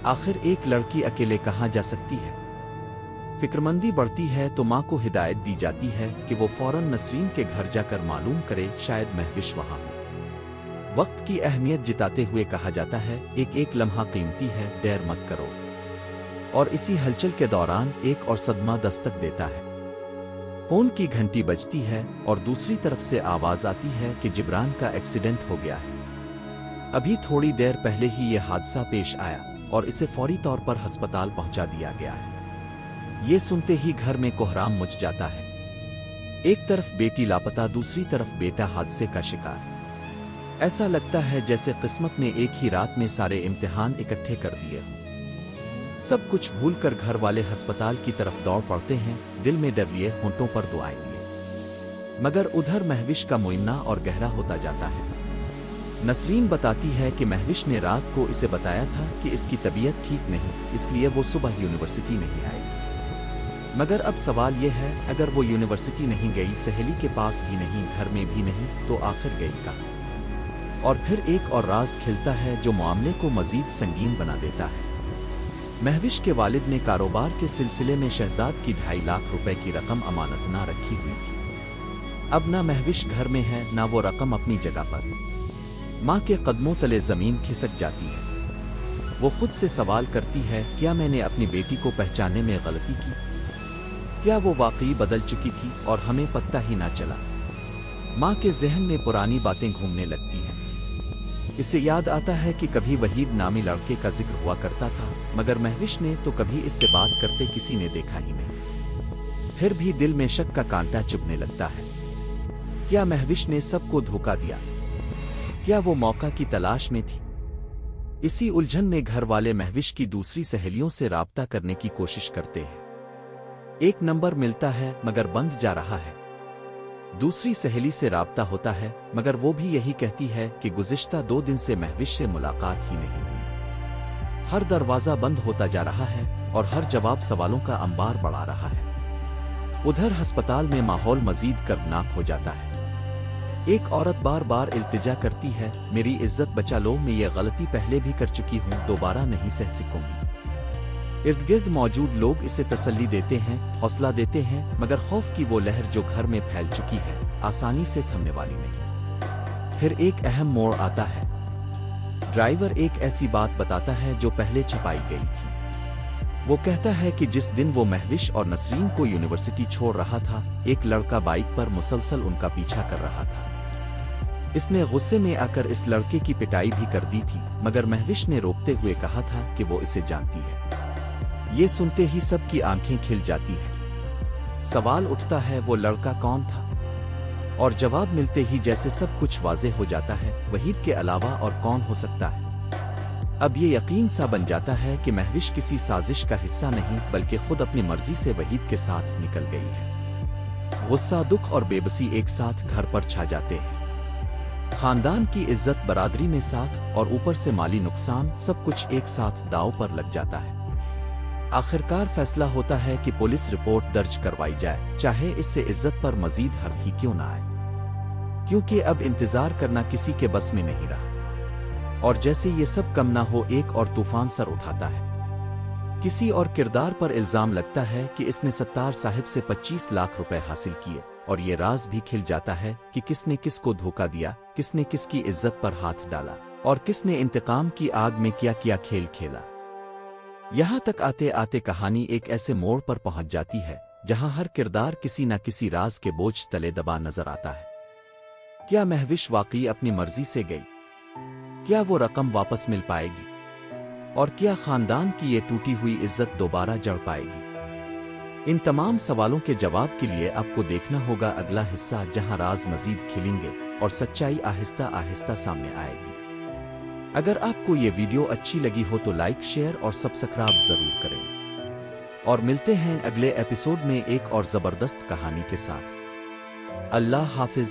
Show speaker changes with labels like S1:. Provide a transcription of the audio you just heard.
S1: आखिर एक लड़की अकेले कहाँ जा सकती है। फिक्रमंदी बढ़ती है तो माँ को हिदायत दी जाती है कि वो फौरन नसरीन के घर जाकर मालूम करे, शायद महविश वहाँ हो। वक्त की अहमियत जिताते हुए कहा जाता है, एक एक लम्हा कीमती है, देर मत करो। और इसी हलचल के दौरान एक और सदमा दस्तक देता है। फोन की घंटी बजती है और दूसरी तरफ से आवाज आती है कि जिब्रान का एक्सीडेंट हो गया है। अभी थोड़ी देर पहले ही यह हादसा पेश आया और इसे फौरी तौर पर अस्पताल पहुंचा दिया गया है। ये सुनते ही घर में कोहराम मच जाता है। एक तरफ बेटी लापता, दूसरी तरफ बेटा हादसे का शिकार। ऐसा लगता है जैसे किस्मत ने एक ही रात में सारे इम्तिहान इकट्ठे कर दिए हों। सब कुछ भूलकर घर वाले अस्पताल की तरफ दौड़ पड़ते हैं, दिल में डर लिए, होंठों पर दुआएं लिए। मगर उधर महविश का मुइन्ना और गहरा होता जाता है। नसरीन बताती है कि महविश ने रात को इसे बताया था कि इसकी तबीयत ठीक नहीं, इसलिए वो सुबह यूनिवर्सिटी नहीं आएगी। मगर अब सवाल यह है, अगर वो यूनिवर्सिटी नहीं गई, सहेली के पास भी नहीं, घर में भी नहीं, तो आखिर गई कहाँ? और फिर एक और राज खिलता है जो मामले को मजीद संगीन बना देता है। महविश के वालिद ने कारोबार के सिलसिले में शहजाद की 2.5 लाख रुपए की रकम अमानत ना रखी हुई थी। अब ना महविश घर में है, ना वो रकम अपनी जगह पर। माँ के कदमों तले जमीन खिसक जाती है। वो खुद से सवाल करती है, क्या मैंने अपनी बेटी को पहचानने में गलती की? क्या वो वाकई बदल चुकी थी और हमें पता ही ना चला? माँ के जहन में पुरानी बातें घूमने लगती हैं। इसे याद आता है कि कभी वहीद नामी लड़के का जिक्र हुआ करता था, मगर महविश ने तो कभी इससे बात करते किसी ने देखा ही नहीं। फिर भी दिल में शक का कांटा चुभने लगता है। क्या महविश ने सबको धोखा दिया? क्या वो मौका की तलाश में थी? इसी उलझन में घर वाले महविश की दूसरी सहेलियों से राब्ता करने की कोशिश करते हैं। एक नंबर मिलता है मगर बंद जा रहा है। दूसरी सहेली से राब्ता होता है, मगर वो भी यही कहती है कि गुज़िश्ता 2 दिन से महविश से मुलाकात ही नहीं हुई। हर दरवाजा बंद होता जा रहा है और हर जवाब सवालों का अंबार बढ़ा रहा है। उधर अस्पताल में माहौल मजीद कर्बनाक हो जाता है। एक औरत बार बार इल्तिजा करती है, मेरी इज्जत बचा लो, मैं ये गलती पहले भी कर चुकी हूँ, दोबारा नहीं सह सकूंगी। इर्द गिर्द मौजूद लोग इसे तसल्ली देते हैं, हौसला देते हैं, मगर खौफ की वो लहर जो घर में फैल चुकी है, आसानी से थमने वाली नहीं। फिर एक अहम मोड़ आता है। ड्राइवर एक ऐसी बात बताता है जो पहले छुपाई गई थी। वो कहता है कि जिस दिन वो महविश और नसरीन को यूनिवर्सिटी छोड़ रहा था, एक लड़का बाइक पर मुसलसल उनका पीछा कर रहा था। इसने गुस्से में आकर इस लड़के की पिटाई भी कर दी थी, मगर महविश ने रोकते हुए कहा था कि वो इसे जानती है। ये सुनते ही सबकी आंखें खिल जाती हैं। सवाल उठता है, वो लड़का कौन था? और जवाब मिलते ही जैसे सब कुछ वाज़ेह हो जाता है, वहीद के अलावा और कौन हो सकता है? अब ये यकीन सा बन जाता है कि महविश किसी साजिश का हिस्सा नहीं, बल्कि खुद अपनी मर्जी से वहीद के साथ निकल गई है। गुस्सा, दुख और बेबसी एक साथ घर पर छा जाते हैं। खानदान की इज्जत, बरादरी में साथ और ऊपर से माली नुकसान, सब कुछ एक साथ दांव पर लग जाता है। आखिरकार फैसला होता है कि पुलिस रिपोर्ट दर्ज करवाई जाए, चाहे इससे इज्जत पर मजीद हर्फ ही क्यों ना आए, क्योंकि अब इंतजार करना किसी के बस में नहीं रहा। और जैसे ये सब कम ना हो, एक और तूफान सर उठाता है। किसी और किरदार पर इल्जाम लगता है कि इसने सत्तार साहिब से 25 लाख रुपए हासिल किए, और ये राज भी खिल जाता है कि किसने किसको धोखा दिया, किसने किसकी इज्जत पर हाथ डाला, और किसने इंतकाम की आग में क्या क्या खेल खेला। यहाँ तक आते आते कहानी एक ऐसे मोड़ पर पहुंच जाती है जहां हर किरदार किसी न किसी राज के बोझ तले दबा नजर आता है। क्या महविश वाकई अपनी मर्जी से गई? क्या वो रकम वापस मिल पाएगी? और क्या खानदान की ये टूटी हुई इज्जत दोबारा जड़ पाएगी? इन तमाम सवालों के जवाब के लिए आपको देखना होगा अगला हिस्सा, जहां राज मजीद खिलेंगे और सच्चाई आहिस्ता आहिस्ता सामने आएगी। अगर आपको ये वीडियो अच्छी लगी हो तो लाइक, शेयर और सब्सक्राइब जरूर करें। और मिलते हैं अगले एपिसोड में एक और जबरदस्त कहानी के साथ। अल्लाह हाफिज।